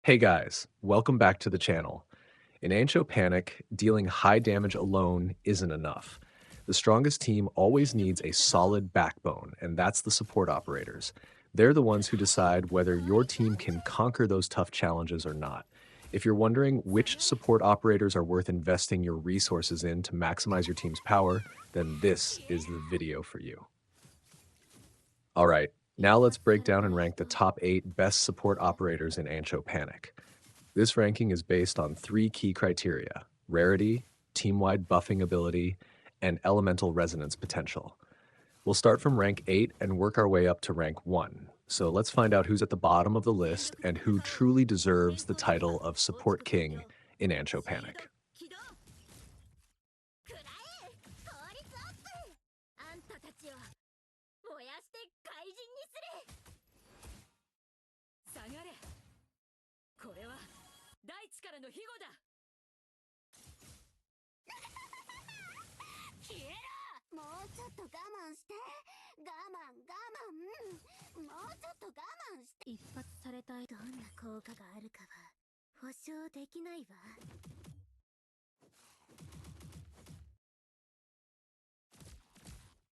Hey guys, welcome back to the channel. In Ancho Panic, dealing high damage alone isn't enough. The strongest team always needs a solid backbone, and that's the support operators. They're the ones who decide whether your team can conquer those tough challenges or not. If you're wondering which support operators are worth investing your resources in to maximize your team's power, then this is the video for you. All right, now let's break down and rank the top 8 best support operators in Ancho Panic. This ranking is based on 3 key criteria: rarity, team-wide buffing ability, and elemental resonance potential. We'll start from rank 8 and work our way up to rank 1. So let's find out who's at the bottom of the list and who truly deserves the title of Support King in Ancho Panic.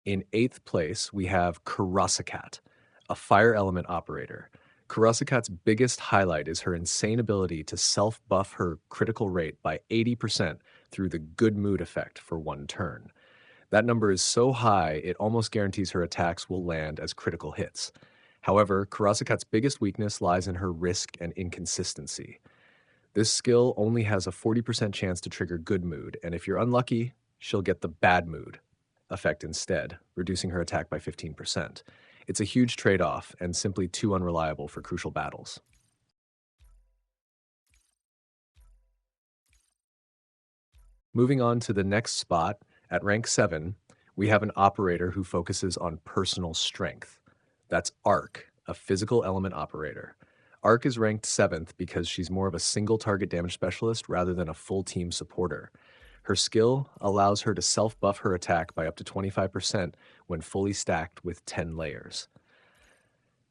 In 8th place, we have Karasukat, a fire element operator. Karasukat's biggest highlight is her insane ability to self-buff her critical rate by 80% through the good mood effect for 1 turn. That number is so high, it almost guarantees her attacks will land as critical hits. However, Karasukat's biggest weakness lies in her risk and inconsistency. This skill only has a 40% chance to trigger good mood, and if you're unlucky, she'll get the bad mood effect instead, reducing her attack by 15%. It's a huge trade-off and simply too unreliable for crucial battles. Moving on to the next spot, at rank 7, we have an operator who focuses on personal strength. That's Arc, a physical element operator. Arc is ranked 7th because she's more of a single target damage specialist rather than a full team supporter. Her skill allows her to self-buff her attack by up to 25% when fully stacked with 10 layers.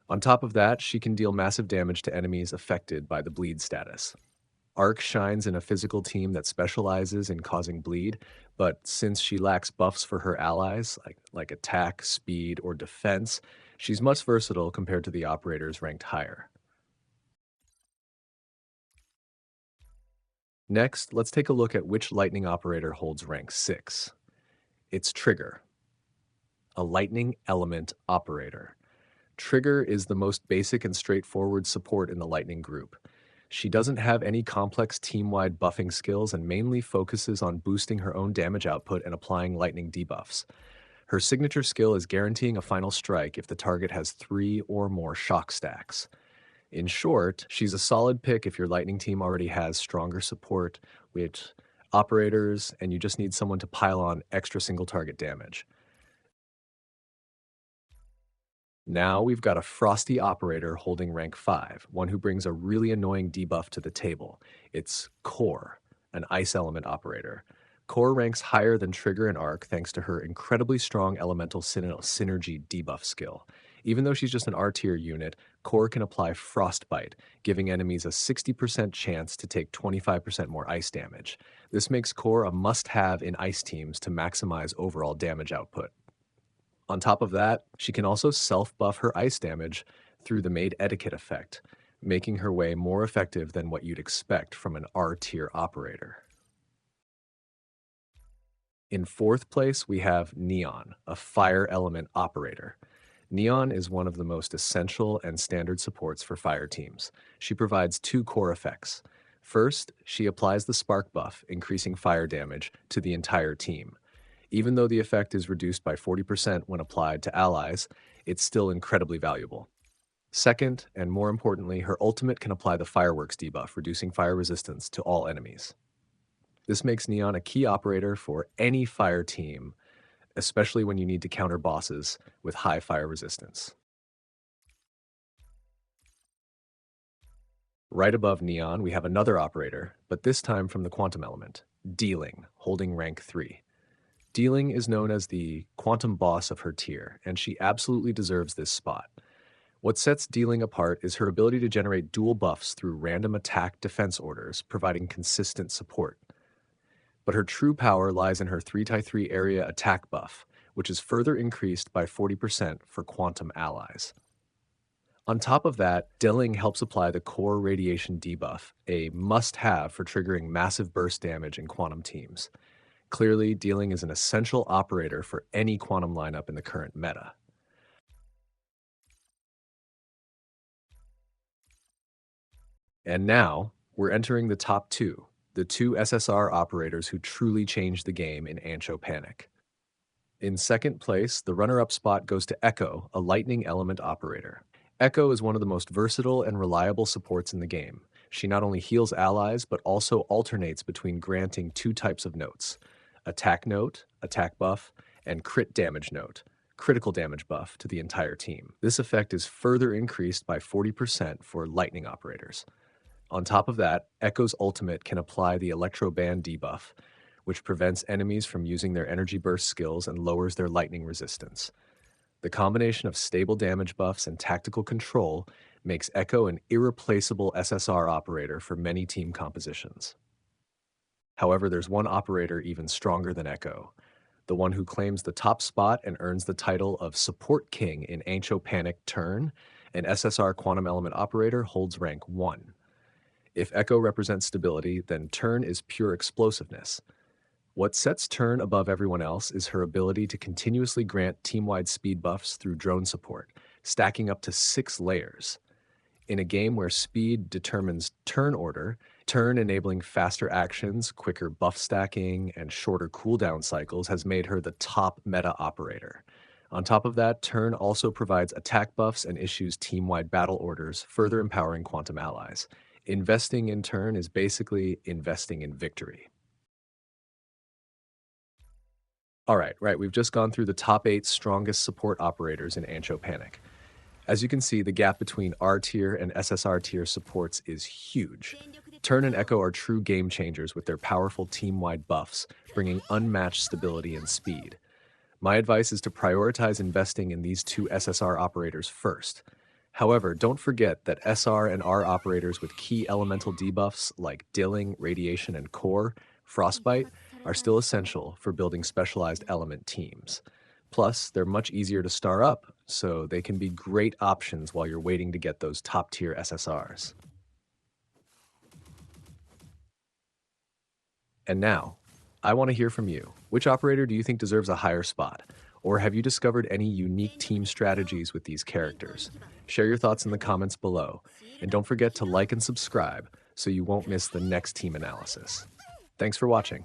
On top of that, she can deal massive damage to enemies affected by the bleed status. Arc shines in a physical team that specializes in causing bleed, but since she lacks buffs for her allies, like attack, speed, or defense, she's much versatile compared to the operators ranked higher. Next, let's take a look at which lightning operator holds rank 6. It's Trigger, a lightning element operator. Trigger is the most basic and straightforward support in the lightning group. She doesn't have any complex team-wide buffing skills and mainly focuses on boosting her own damage output and applying lightning debuffs. Her signature skill is guaranteeing a final strike if the target has 3 or more shock stacks. In short, she's a solid pick if your lightning team already has stronger support with operators and you just need someone to pile on extra single target damage. Now we've got a frosty operator holding rank 5, one who brings a really annoying debuff to the table. It's Core, an ice element operator. Core ranks higher than Trigger and Arc thanks to her incredibly strong elemental synergy debuff skill. Even though she's just an R-tier unit, Core can apply Frostbite, giving enemies a 60% chance to take 25% more ice damage. This makes Core a must-have in ice teams to maximize overall damage output. On top of that, she can also self-buff her ice damage through the Maid Etiquette effect, making her way more effective than what you'd expect from an R-tier operator. In 4th place, we have Neon, a fire element operator. Neon is one of the most essential and standard supports for fire teams. She provides 2 core effects. First, she applies the spark buff, increasing fire damage to the entire team. Even though the effect is reduced by 40% when applied to allies, it's still incredibly valuable. Second, and more importantly, her ultimate can apply the fireworks debuff, reducing fire resistance to all enemies. This makes Neon a key operator for any fire team, especially when you need to counter bosses with high fire resistance. Right above Neon, we have another operator, but this time from the quantum element, Dealing, holding rank 3. Dealing is known as the quantum boss of her tier, and she absolutely deserves this spot. What sets dealing apart is her ability to generate dual buffs through random attack defense orders, providing consistent support. But her true power lies in her 3x3 area attack buff, which is further increased by 40% for quantum allies. On top of that, Dealing helps apply the core radiation debuff, a must-have for triggering massive burst damage in quantum teams. Clearly, Dealing is an essential operator for any quantum lineup in the current meta. And now, we're entering the top two, the two SSR operators who truly changed the game in Ancho Panic. In second place, the runner-up spot goes to Echo, a lightning element operator. Echo is one of the most versatile and reliable supports in the game. She not only heals allies, but also alternates between granting two types of notes: attack note, attack buff, and crit damage note, critical damage buff to the entire team. This effect is further increased by 40% for lightning operators. On top of that, Echo's ultimate can apply the Electro Band debuff, which prevents enemies from using their energy burst skills and lowers their lightning resistance. The combination of stable damage buffs and tactical control makes Echo an irreplaceable SSR operator for many team compositions. However, there's one operator even stronger than Echo, the one who claims the top spot and earns the title of Support King in Ancho Panic Tern, an SSR quantum element operator holds rank 1. If Echo represents stability, then Tern is pure explosiveness. What sets Tern above everyone else is her ability to continuously grant team-wide speed buffs through drone support, stacking up to 6 layers. In a game where speed determines turn order, Tern enabling faster actions, quicker buff stacking, and shorter cooldown cycles has made her the top meta operator. On top of that, Tern also provides attack buffs and issues team-wide battle orders, further empowering quantum allies. Investing in Tern is basically investing in victory. All right, we've just gone through the top 8 strongest support operators in Ancho Panic. As you can see, the gap between R-tier and SSR-tier supports is huge. Tern and Echo are true game changers with their powerful team-wide buffs, bringing unmatched stability and speed. My advice is to prioritize investing in these two SSR operators first. However, don't forget that SR and R operators with key elemental debuffs like Dilling, Radiation, and Core, Frostbite, are still essential for building specialized element teams. Plus, they're much easier to star up, so they can be great options while you're waiting to get those top-tier SSRs. And now, I want to hear from you. Which operator do you think deserves a higher spot? Or have you discovered any unique team strategies with these characters? Share your thoughts in the comments below, and don't forget to like and subscribe so you won't miss the next team analysis. Thanks for watching.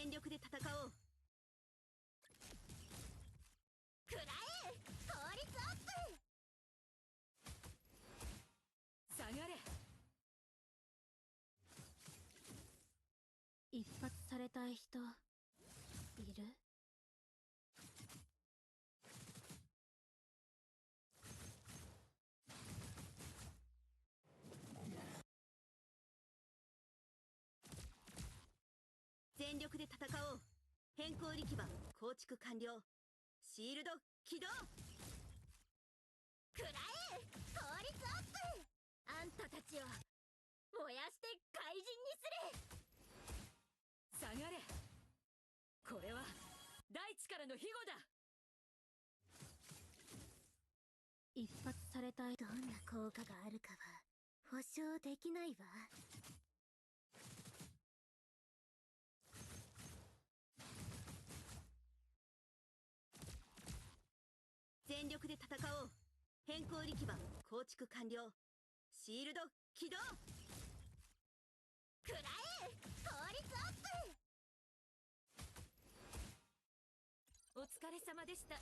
全力で戦おう。くらえ、効率アップ。下がれ。一発されたい人いる？全力で戦おう。変更力場構築完了。シールド起動。くらえ、効率アップ。あんたたちを燃やして怪人にする。下がれ。これは大地からの庇護だ。一発されたい。どんな効果があるかは保証できないわ。全力で戦おう。変更力場構築完了。シールド起動。くらえ、効率アップ。お疲れ様でした。